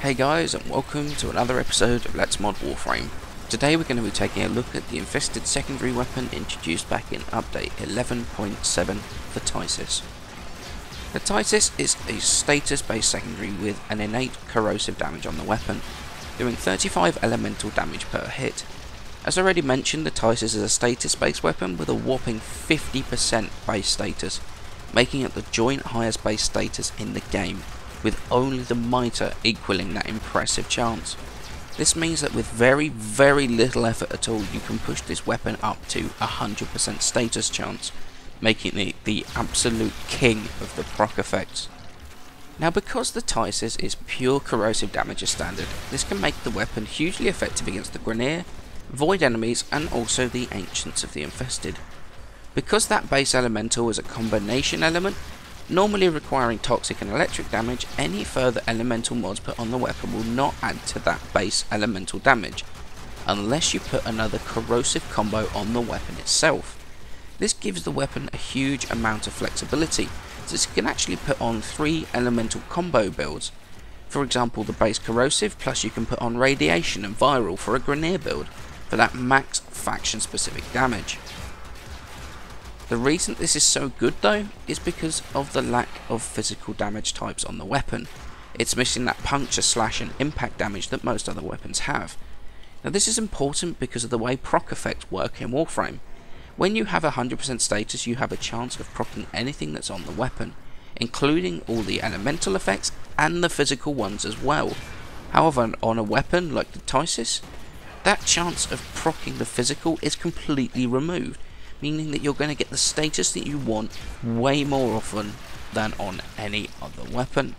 Hey guys, and welcome to another episode of Let's Mod Warframe. Today we're going to be taking a look at the infested secondary weapon introduced back in update 11.7, the Tysis. The Tysis is a status based secondary with an innate corrosive damage on the weapon, doing 35 elemental damage per hit. As already mentioned, the Tysis is a status based weapon with a whopping 50% base status, making it the joint highest base status in the game, with only the Mitre equaling that impressive chance. This means that with very little effort at all, you can push this weapon up to 100% status chance, making it the absolute king of the proc effects. Now, because the Tysis is pure corrosive damage as standard, this can make the weapon hugely effective against the Grineer, Void enemies, and also the Ancients of the Infested. Because that base elemental is a combination element, normally requiring toxic and electric damage, any further elemental mods put on the weapon will not add to that base elemental damage, unless you put another corrosive combo on the weapon itself. This gives the weapon a huge amount of flexibility, since it can actually put on 3 elemental combo builds. For example, the base corrosive, plus you can put on radiation and viral for a Grineer build, for that max faction specific damage. The reason this is so good though is because of the lack of physical damage types on the weapon. It's missing that puncture, slash and impact damage that most other weapons have. Now this is important because of the way proc effects work in Warframe. When you have 100% status, you have a chance of proccing anything that's on the weapon, including all the elemental effects and the physical ones as well. However, on a weapon like the Tysis, that chance of proccing the physical is completely removed, meaning that you're going to get the status that you want way more often than on any other weapon.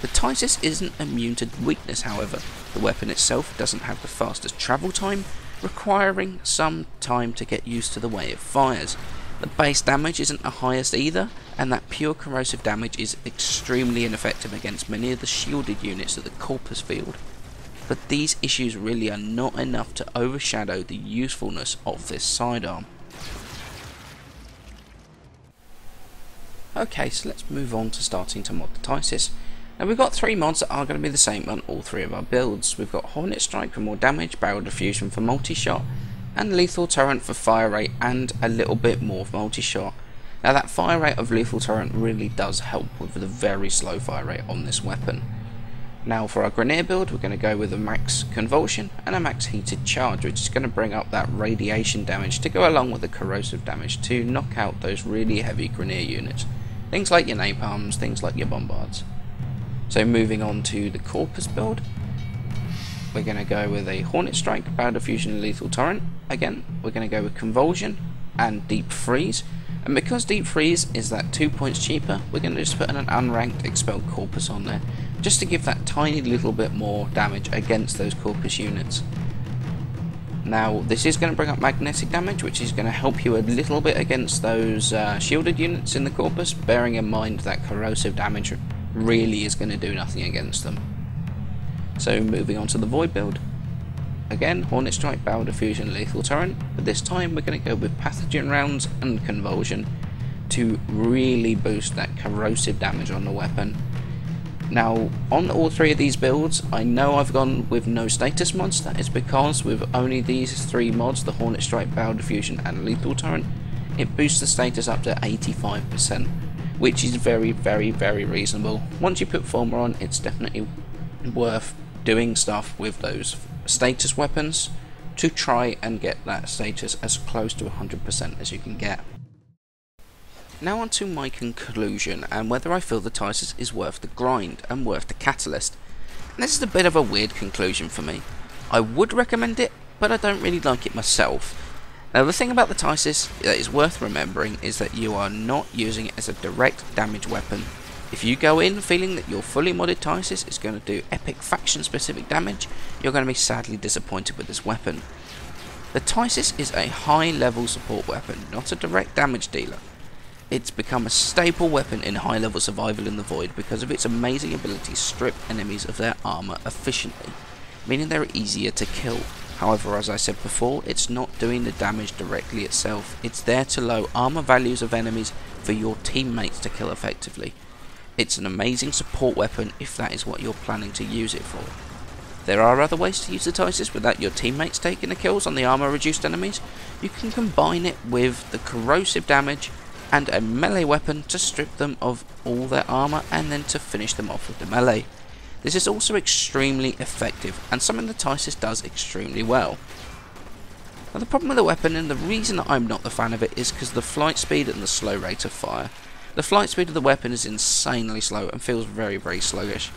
The Tysis isn't immune to weakness, however. The weapon itself doesn't have the fastest travel time, requiring some time to get used to the way it fires. The base damage isn't the highest either, and that pure corrosive damage is extremely ineffective against many of the shielded units at the Corpus field. But these issues really are not enough to overshadow the usefulness of this sidearm. Okay, so let's move on to starting to mod the Tysis. Now we've got 3 mods that are going to be the same on all 3 of our builds. We've got Hornet Strike for more damage, Barrel Diffusion for multi-shot, and Lethal Torrent for fire rate and a little bit more multi-shot. Now that fire rate of Lethal Torrent really does help with the very slow fire rate on this weapon. Now for our Grineer build, we're going to go with a max convulsion and a max heated charge, which is going to bring up that radiation damage to go along with the corrosive damage to knock out those really heavy Grineer units. Things like your napalms, things like your bombards. So moving on to the Corpus build, we're going to go with a Hornet Strike, Barrel Diffusion and Lethal Torrent. Again, we're going to go with Convulsion and Deep Freeze. And because Deep Freeze is that 2 points cheaper, we're going to just put an unranked Expelled Corpus on there, just to give that tiny little bit more damage against those Corpus units. Now this is going to bring up magnetic damage, which is going to help you a little bit against those shielded units in the Corpus, bearing in mind that corrosive damage really is going to do nothing against them. So moving on to the Void build. Again, Hornet Strike, Barrel Diffusion, Lethal Torrent, but this time we're going to go with Pathogen Rounds and Convulsion to really boost that corrosive damage on the weapon. Now, on all 3 of these builds, I know I've gone with no status mods. That is because with only these 3 mods, the Hornet Strike, Barrel Diffusion and Lethal Torrent, it boosts the status up to 85%, which is very reasonable. Once you put Former on, it's definitely worth doing stuff with those status weapons to try and get that status as close to 100% as you can get. Now on to my conclusion and whether I feel the Tysis is worth the grind and worth the catalyst. And this is a bit of a weird conclusion for me. I would recommend it, but I don't really like it myself. Now the thing about the Tysis that is worth remembering is that you are not using it as a direct damage weapon. If you go in feeling that your fully modded Tysis is going to do epic faction specific damage, you're going to be sadly disappointed with this weapon. The Tysis is a high level support weapon, not a direct damage dealer. It's become a staple weapon in high level survival in the Void because of its amazing ability to strip enemies of their armour efficiently, meaning they're easier to kill. However, as I said before, it's not doing the damage directly itself, it's there to lower armour values of enemies for your teammates to kill effectively. It's an amazing support weapon if that is what you're planning to use it for. There are other ways to use the Tysis without your teammates taking the kills on the armor reduced enemies. You can combine it with the corrosive damage and a melee weapon to strip them of all their armor and then to finish them off with the melee. This is also extremely effective and something the Tysis does extremely well. Now the problem with the weapon, and the reason that I'm not the fan of it, is because of the flight speed and the slow rate of fire. The flight speed of the weapon is insanely slow and feels very, very sluggish,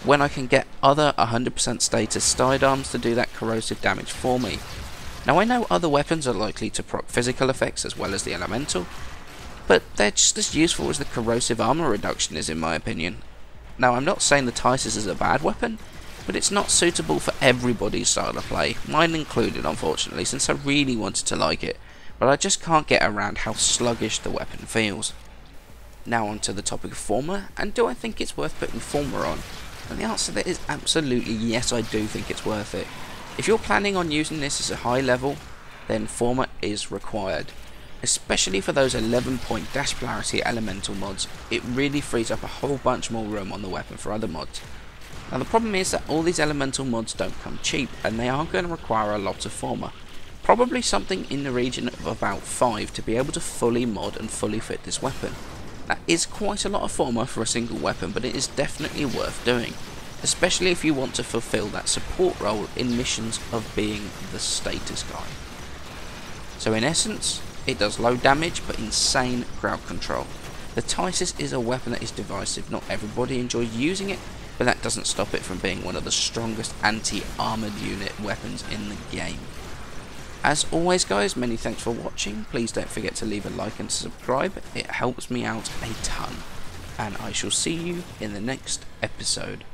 when I can get other 100% status sidearms to do that corrosive damage for me. Now I know other weapons are likely to proc physical effects as well as the elemental, but they're just as useful as the corrosive armor reduction is in my opinion. Now I'm not saying the Tysis is a bad weapon, but it's not suitable for everybody's style of play, mine included unfortunately, since I really wanted to like it, but I just can't get around how sluggish the weapon feels. Now onto the topic of Forma, and do I think it's worth putting Forma on? And the answer to that is absolutely yes, I do think it's worth it. If you're planning on using this as a high level, then Forma is required. Especially for those 11-point dash polarity elemental mods, it really frees up a whole bunch more room on the weapon for other mods. Now the problem is that all these elemental mods don't come cheap, and they are going to require a lot of Forma. Probably something in the region of about 5 to be able to fully mod and fully fit this weapon. That is quite a lot of Forma for a single weapon, but it is definitely worth doing, especially if you want to fulfill that support role in missions of being the status guy. So in essence, it does low damage but insane crowd control. The Tysis is a weapon that is divisive, not everybody enjoys using it, but that doesn't stop it from being one of the strongest anti-armoured unit weapons in the game. As always guys, many thanks for watching. Please don't forget to leave a like and subscribe, it helps me out a ton. And I shall see you in the next episode.